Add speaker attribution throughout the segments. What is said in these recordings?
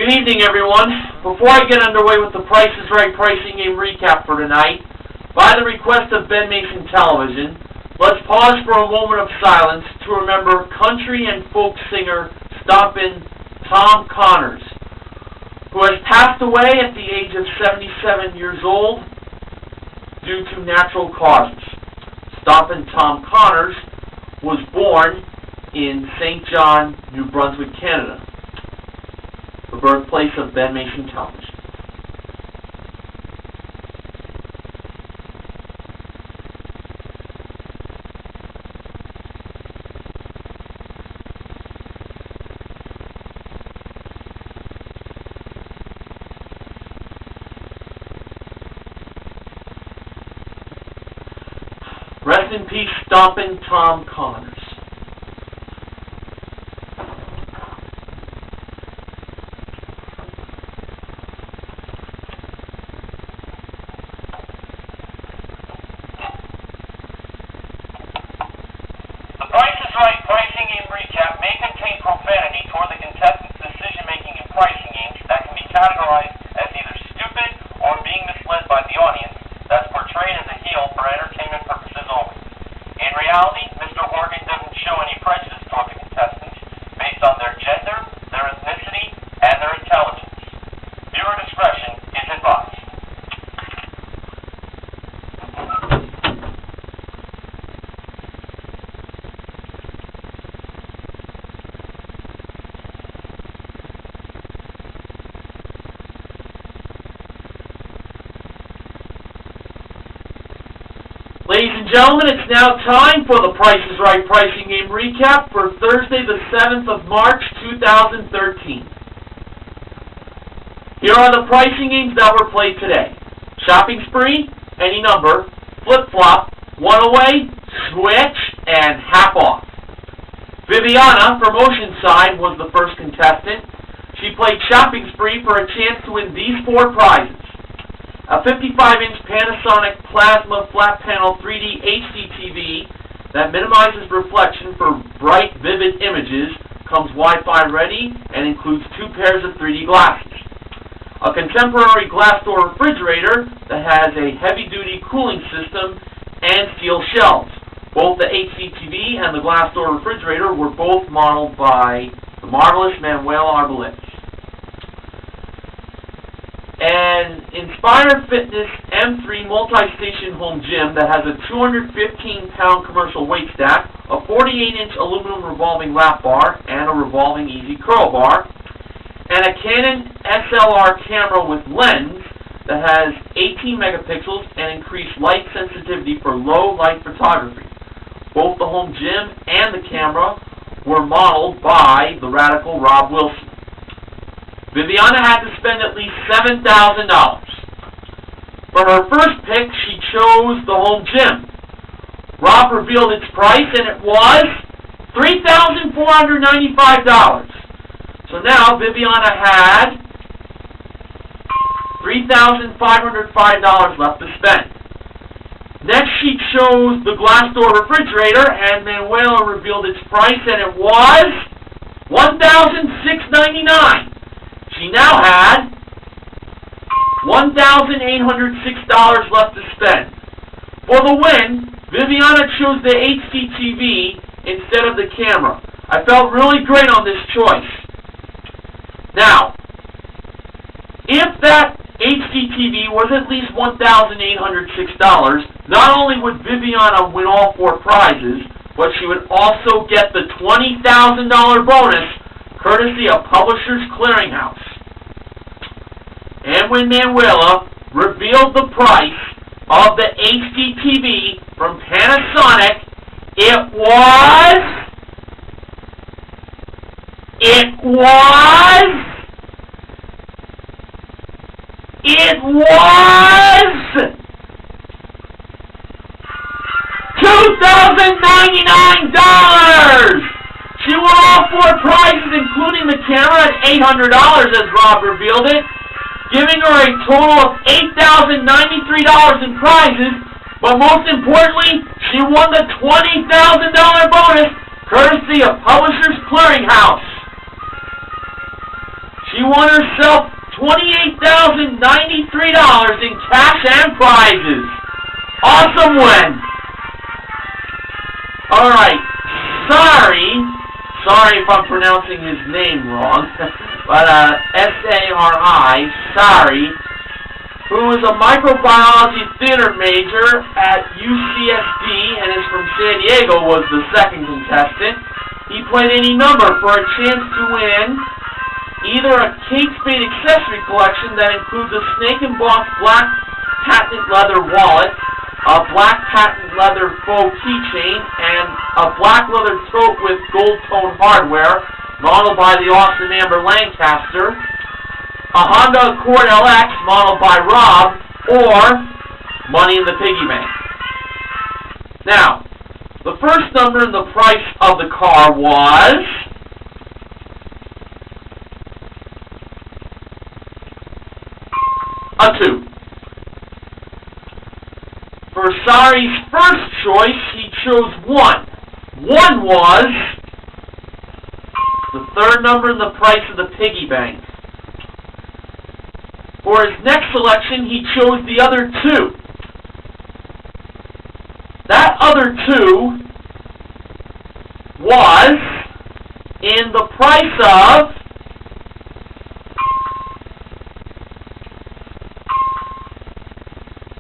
Speaker 1: Good evening, everyone. Before I get underway with the Price is Right pricing game recap for tonight, by the request of Ben Mason Television, let's pause for a moment of silence to remember country and folk singer Stompin' Tom Connors, who has passed away at the age of 77 years old due to natural causes. Stompin' Tom Connors was born in St. John, New Brunswick, Canada, the birthplace of Ben Mason Television. Rest in peace, Stompin' Tom Connors.
Speaker 2: Profanity toward the contestants' decision-making in pricing games that can be categorized as either stupid or being misled by the audience that's portrayed as a heel for entertainment purposes only. In reality, Mr. Horgan doesn't show any prejudice toward the contestants based on their gender, their ethnicity, and their intelligence. Viewer discretion is advised.
Speaker 1: Ladies and gentlemen, it's now time for the Price is Right pricing game recap for Thursday, the 7th of March, 2013. Here are the pricing games that were played today. Shopping Spree, any number, Flip-Flop, One Away, Switch, and Half Off. Viviana from Oceanside was the first contestant. She played Shopping Spree for a chance to win these 4 prizes. A 55-inch Panasonic plasma flat panel 3D HDTV that minimizes reflection for bright, vivid images, comes Wi-Fi ready, and includes 2 pairs of 3D glasses. A contemporary glass door refrigerator that has a heavy-duty cooling system and steel shelves. Both the HDTV and the glass door refrigerator were both modeled by the Marvelous Manuela Arbelaez. An Inspire Fitness M3 multi-station home gym that has a 215-pound commercial weight stack, a 48-inch aluminum revolving lap bar, and a revolving easy curl bar, and a Canon SLR camera with lens that has 18 megapixels and increased light sensitivity for low light photography. Both the home gym and the camera were modeled by the radical Rob Wilson. Viviana had to spend at least $7,000. For her first pick, she chose the home gym. Rob revealed its price, and it was $3,495. So now Viviana had $3,505 left to spend. Next, she chose the glass door refrigerator, and Manuela revealed its price, and it was $1,699. She now had $1,806 left to spend. For the win, Viviana chose the HDTV instead of the camera. I felt really great on this choice. Now, if that HDTV was at least $1,806, not only would Viviana win all 4 prizes, but she would also get the $20,000 bonus courtesy of Publishers Clearinghouse. And when Manuela revealed the price of the HDTV from Panasonic, it was $2,099! She won all 4 prizes, including the camera, at $800, as Rob revealed it, giving her a total of $8,093 in prizes, but most importantly, she won the $20,000 bonus, courtesy of Publishers Clearinghouse. She She won herself $28,093 in cash and prizes. Awesome win. Alright, sorry if I'm pronouncing his name wrong, but S-A-R-I, Sari, who is a microbiology theater major at UCSD and is from San Diego, was the second contestant. He played any number for a chance to win either a Kate Spade accessory collection that includes a snake embossed black patent leather wallet, a black patent leather faux keychain, and a black leather tote with gold tone hardware, modeled by the awesome Amber Lancaster, a Honda Accord LX modeled by Rob, or money in the piggy bank. Now, the first number in the price of the car was a 2. For Sari's first choice, he chose 1. 1 was the third number in the price of the piggy bank. For his next selection, he chose the other 2. That other 2 was in the price of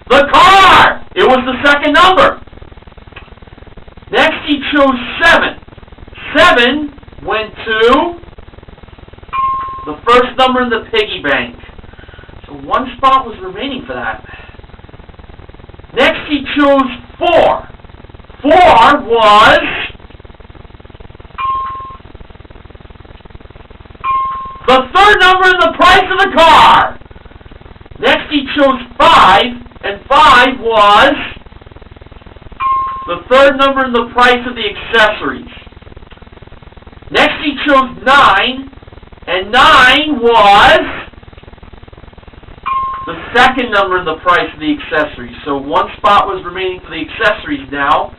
Speaker 1: the car! It was the second number. Next, he chose 7. 7 went to the first number in the piggy bank. So 1 spot was remaining for that. Next, he chose 4. 4 was the third number in the price of the car. Next, he chose 5, and 5 was the third number in the price of the accessories. Next, he chose 9, and 9 was the second number in the price of the accessories. So 1 spot was remaining for the accessories now,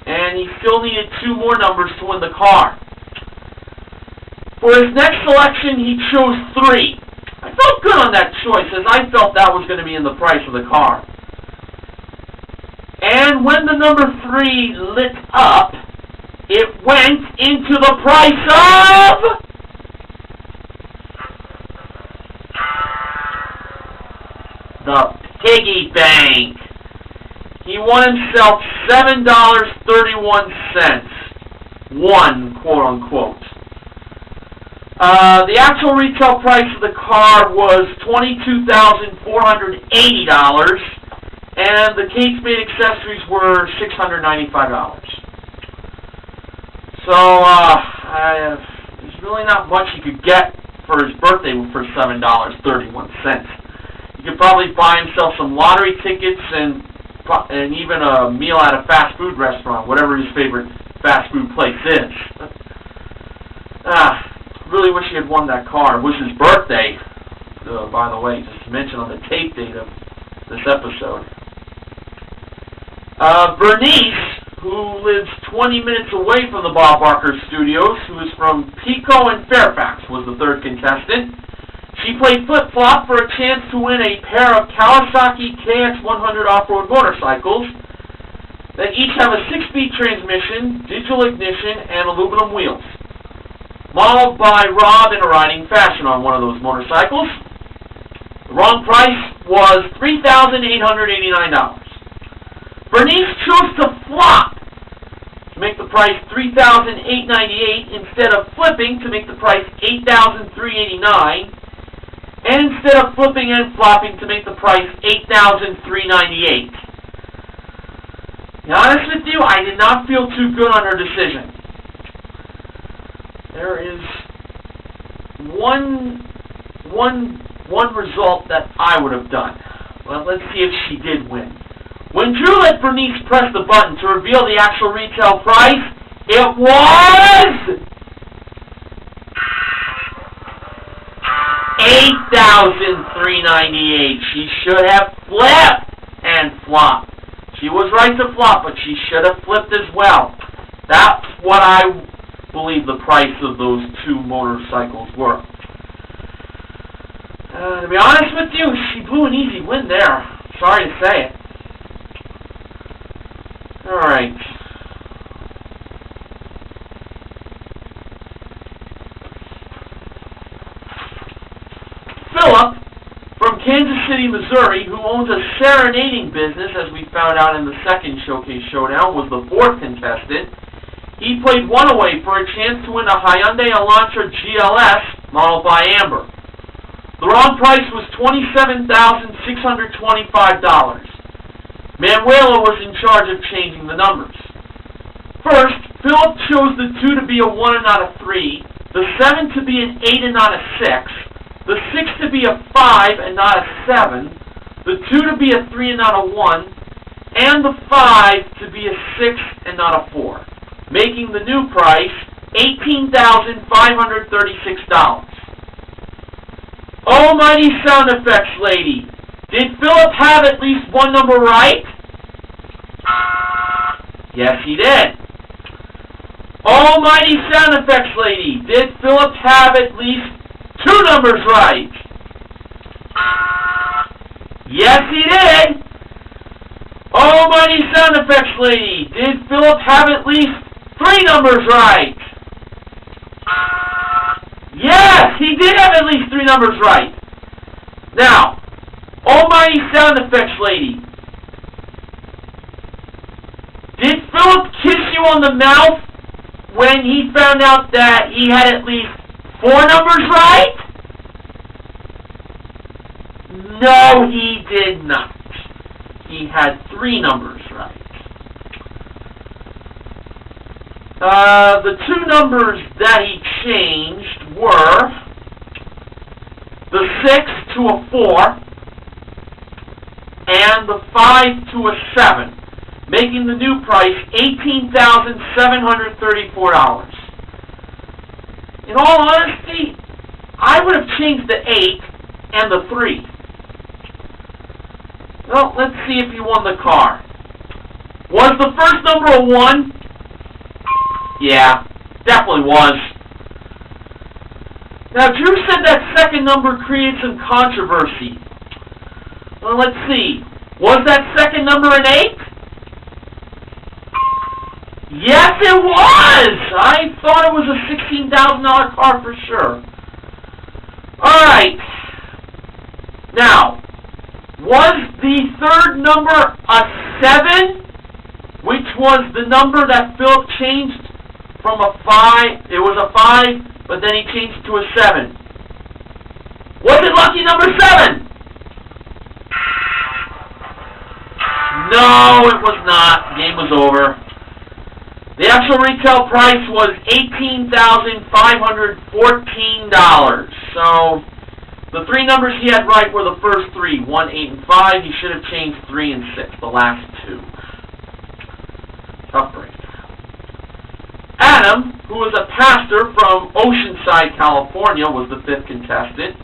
Speaker 1: and he still needed 2 more numbers to win the car. For his next selection, he chose 3. I felt good on that choice, as I felt that was going to be in the price of the car. And when the number 3 lit up, it went into the price of the piggy bank. He won himself $7.31. 1, quote unquote. The actual retail price of the car was $22,480, and the Kate Spade accessories were $695. So, there's really not much you could get for his birthday for $7.31. You could probably buy himself some lottery tickets and even a meal at a fast food restaurant, whatever his favorite fast food place is. Really wish he had won that car. It was his birthday, by the way, just to mention on the tape date of this episode. Bernice, who lives 20 minutes away from the Bob Barker Studios, who is from Pico and Fairfax, was the third contestant. She played flip-flop for a chance to win a pair of Kawasaki KX100 off-road motorcycles that each have a 6-speed transmission, digital ignition, and aluminum wheels. Modeled by Rob in a riding fashion on one of those motorcycles. The wrong price was $3,889. Bernice chose to flop to make the price $3,898 instead of flipping to make the price $8,389, and instead of flipping and flopping to make the price $8,398. To be honest with you, I did not feel too good on her decision. There is one result that I would have done. Well, let's see if she did win. When Drew let Bernice press the button to reveal the actual retail price, it was $8,398. She should have flipped and flopped. She was right to flop, but she should have flipped as well. That's what I believe the price of those 2 motorcycles were. To be honest with you, she blew an easy win there. Sorry to say it. Alright. Philip from Kansas City, Missouri, who owns a serenading business, as we found out in the second Showcase Showdown, was the fourth contestant. He played one away for a chance to win a Hyundai Elantra GLS modeled by Amber. The wrong price was $27,625. Manuela was in charge of changing the numbers. First, Philip chose the 2 to be a 1 and not a 3, the 7 to be an 8 and not a 6, the 6 to be a 5 and not a 7, the 2 to be a 3 and not a 1, and the 5 to be a 6 and not a 4, making the new price $18,536. Almighty sound effects lady, did Philip have at least one number right? Yes, he did. Almighty sound effects lady, did Philip have at least 2 numbers right? Yes, he did. Almighty sound effects lady, did Philip have at least 3 numbers right? Yes, he did have at least 3 numbers right. Now, almighty sound effects lady, did Philip kiss you on the mouth when he found out that he had at least 4 numbers right? No, he did not. He had 3 numbers right. The 2 numbers that he changed were the 6 to a 4 and the 5 to a 7, making the new price $18,734. In all honesty, I would have changed the 8 and the 3. Well, let's see if you won the car. Was the first number a 1? Yeah, definitely was. Now, Drew said that second number created some controversy. Well, let's see. Was that second number an 8? Yes, it was! I thought it was a $16,000 car for sure. Alright. Now, was the third number a 7? Which was the number that Philip changed from a 5. It was a 5, but then he changed to a 7. Was it lucky number 7? No, it was not. The game was over. The actual retail price was $18,514. So, the 3 numbers he had right were the first 3, 1, 8, and 5. He should have changed 3 and 6, the last 2. Tough break. Adam, who was a pastor from Oceanside, California, was the 5th contestant.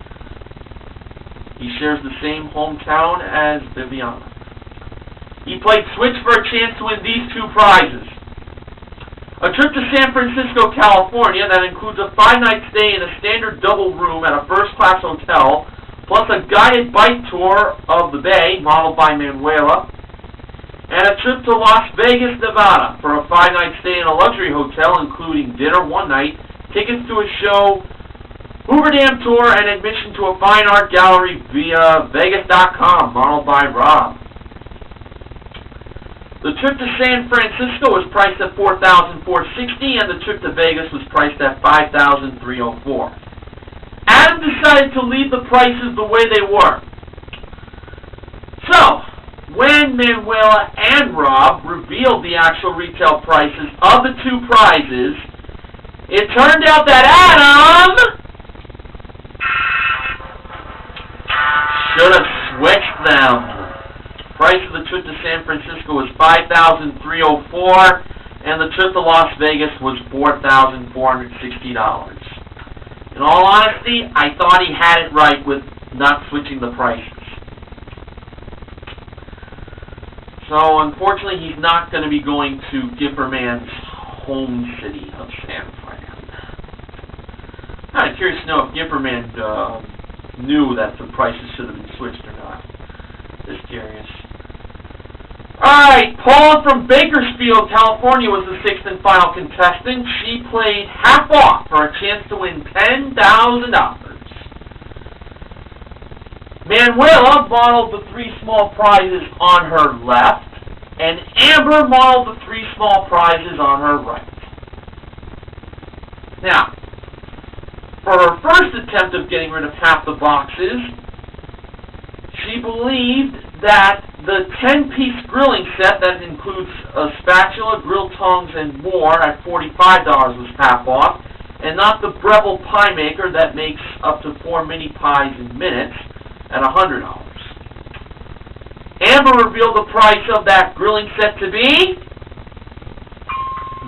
Speaker 1: He shares the same hometown as Viviana. He played switch for a chance to win these 2 prizes. A trip to San Francisco, California that includes a 5-night stay in a standard double room at a first-class hotel, plus a guided bike tour of the Bay, modeled by Manuela, and a trip to Las Vegas, Nevada for a 5-night stay in a luxury hotel, including dinner one night, tickets to a show, Hoover Dam tour, and admission to a fine art gallery via Vegas.com, modeled by Rob. The trip to San Francisco was priced at $4,460, and the trip to Vegas was priced at $5,304. Adam decided to leave the prices the way they were. So, when Manuela and Rob revealed the actual retail prices of the 2 prizes, it turned out that Adam should have switched them. The price of the trip to San Francisco was $5,304, and the trip to Las Vegas was $4,460. In all honesty, I thought he had it right with not switching the prices. So, unfortunately, he's not going to be going to Gipperman's home city of San Fran. I'm curious to know if Gipperman knew that the prices should have been switched or not. Just curious. Alright, Paula from Bakersfield, California was the sixth and final contestant. She played half off for a chance to win $10,000. Manuela modeled the three small prizes on her left, and Amber modeled the three small prizes on her right. Now, for her first attempt of getting rid of half the boxes, she believed that the 10-piece grilling set that includes a spatula, grill tongs, and more at $45 was half off, and not the Breville pie maker that makes up to 4 mini pies in minutes at $100. Amber revealed the price of that grilling set to be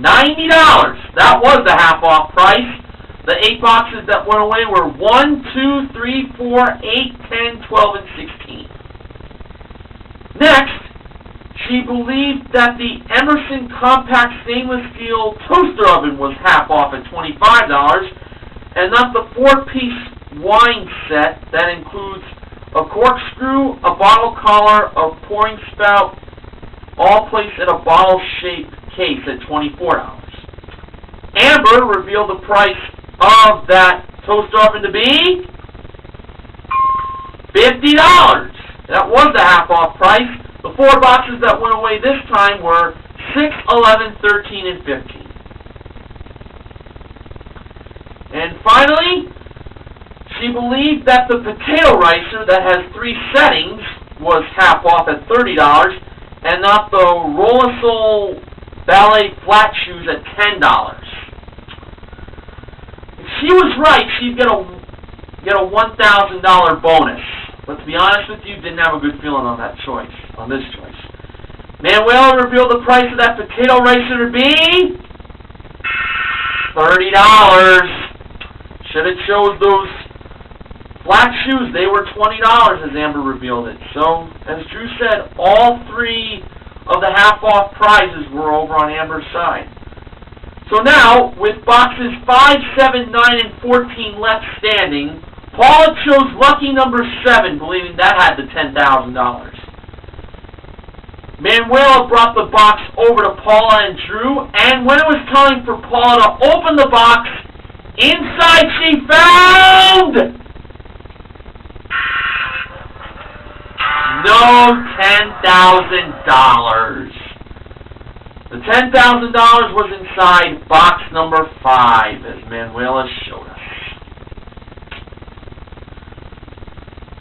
Speaker 1: $90. That was the half-off price. The 8 boxes that went away were 1, 2, 3, 4, 8, 10, 12, and 16. Next, she believed that the Emerson compact stainless steel toaster oven was half off at $25, and not the 4-piece wine set that includes a corkscrew, a bottle collar, a pouring spout, all placed in a bottle-shaped case at $24. Amber revealed the price of that toaster oven to be $50. That was the half-off price. The 4 boxes that went away this time were 6, 11, 13, and 15. And finally, she believed that the potato ricer that has 3 settings was half off at $30, and not the Rollisol ballet flat shoes at $10. If she was right, she'd get a $1,000 bonus. But to be honest with you, didn't have a good feeling on that choice, on this choice. Manuela revealed the price of that potato ricer to be $30. Should have chose those flat shoes. They were $20 as Amber revealed it. So, as Drew said, all 3 of the half-off prizes were over on Amber's side. So now, with boxes 5, 7, 9, and 14 left standing, Paula chose lucky number 7, believing that had the $10,000. Manuela brought the box over to Paula and Drew, and when it was time for Paula to open the box, inside she found no $10,000. The $10,000 was inside box number 5, as Manuela showed us.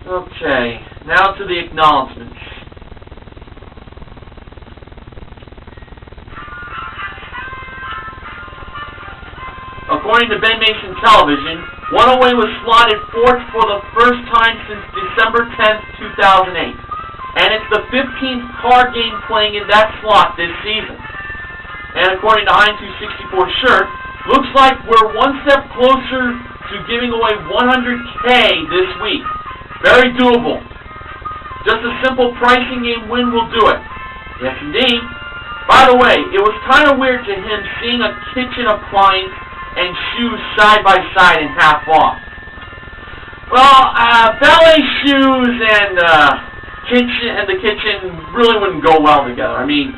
Speaker 1: Okay, now to the acknowledgments. According to Ben Mason Television, One Away was slotted 4th for the first time since December 10th, 2008. And it's the 15th card game playing in that slot this season. And according to Hein264 Shirt, looks like we're one step closer to giving away $100K this week. Very doable. Just a simple pricing game win will do it. Yes, indeed. By the way, it was kind of weird to him seeing a kitchen appliance and shoes side by side and half off. Well, ballet shoes and the kitchen really wouldn't go well together. I mean,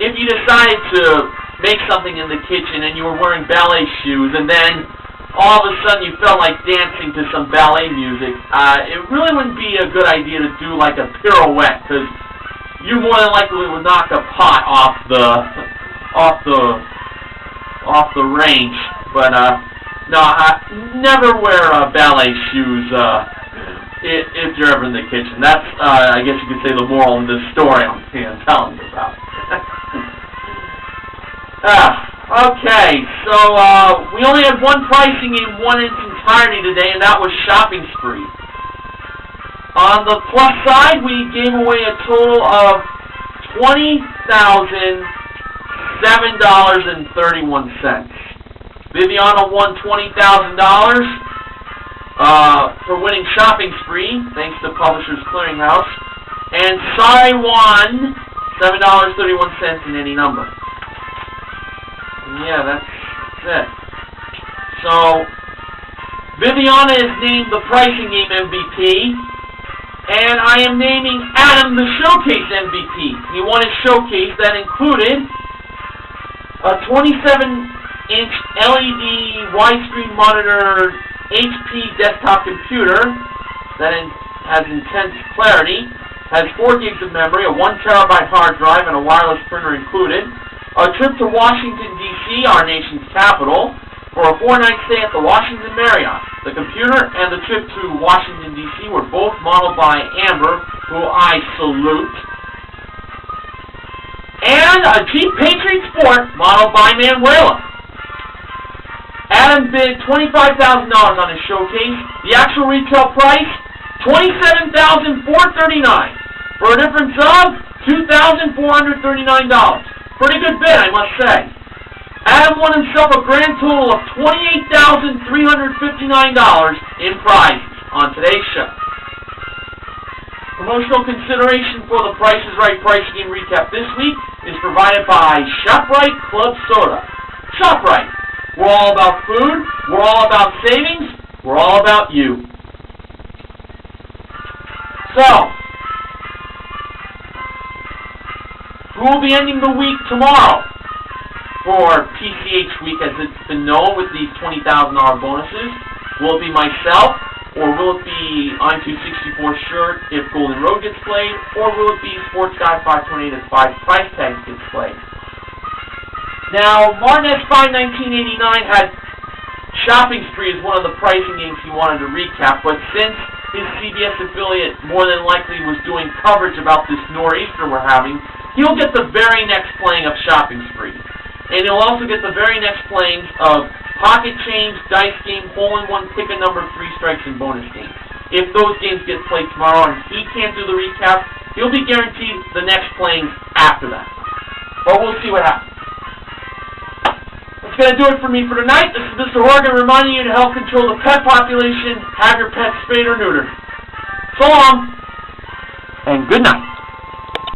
Speaker 1: if you decided to make something in the kitchen and you were wearing ballet shoes and then all of a sudden you felt like dancing to some ballet music, it really wouldn't be a good idea to do like a pirouette, because you more than likely would knock a pot off the range. But no, never wear ballet shoes if you're ever in the kitchen. That's I guess you could say the moral of this story I'm telling you about. Okay, so we only had one pricing in its entirety today, and that was Shopping Spree. On the plus side, we gave away a total of $20,007.31. Viviana won $20,000 for winning Shopping Spree, thanks to Publishers Clearinghouse, and Sari won $7.31 in any number. Yeah, that's it. So, Viviana is named the pricing game MVP. And I am naming Adam the Showcase MVP. He won a showcase that included a 27-inch LED widescreen monitor HP desktop computer that has intense clarity, has 4 gigs of memory, a 1 terabyte hard drive, and a wireless printer included, a trip to Washington, D.C., our nation's capital, for a 4-night stay at the Washington Marriott. The computer and the trip to Washington, D.C. were both modeled by Amber, who I salute. And a Jeep Patriot Sport modeled by Manuela. Adam bid $25,000 on his showcase. The actual retail price, $27,439, for a difference of $2,439. Pretty good bid, I must say. Adam won himself a grand total of $28,359 in prizes on today's show. Promotional consideration for the Price is Right Price Game Recap this week is provided by ShopRite Club Soda. ShopRite. We're all about food. We're all about savings. We're all about you. So, who will be ending the week tomorrow for PCH week, as it's been known, with these $20,000 bonuses? Will it be myself, or will it be I'm 264 shirt if Golden Road gets played, or will it be Sports Guy 528 if 5 price tags gets played? Now, Martinez 51989 had Shopping Spree as one of the pricing games he wanted to recap, but since his CBS affiliate more than likely was doing coverage about this nor'easter we're having, he'll get the very next playing of Shopping Spree. And he'll also get the very next playings of Pocket Change, Dice Game, Hole-in-One, Pick a Number, 3 Strikes, and Bonus Game. If those games get played tomorrow and he can't do the recap, he'll be guaranteed the next playings after that. But we'll see what happens. That's going to do it for me for tonight. This is Mr. Horgan reminding you to help control the pet population. Have your pets spayed or neutered. So long, and good night.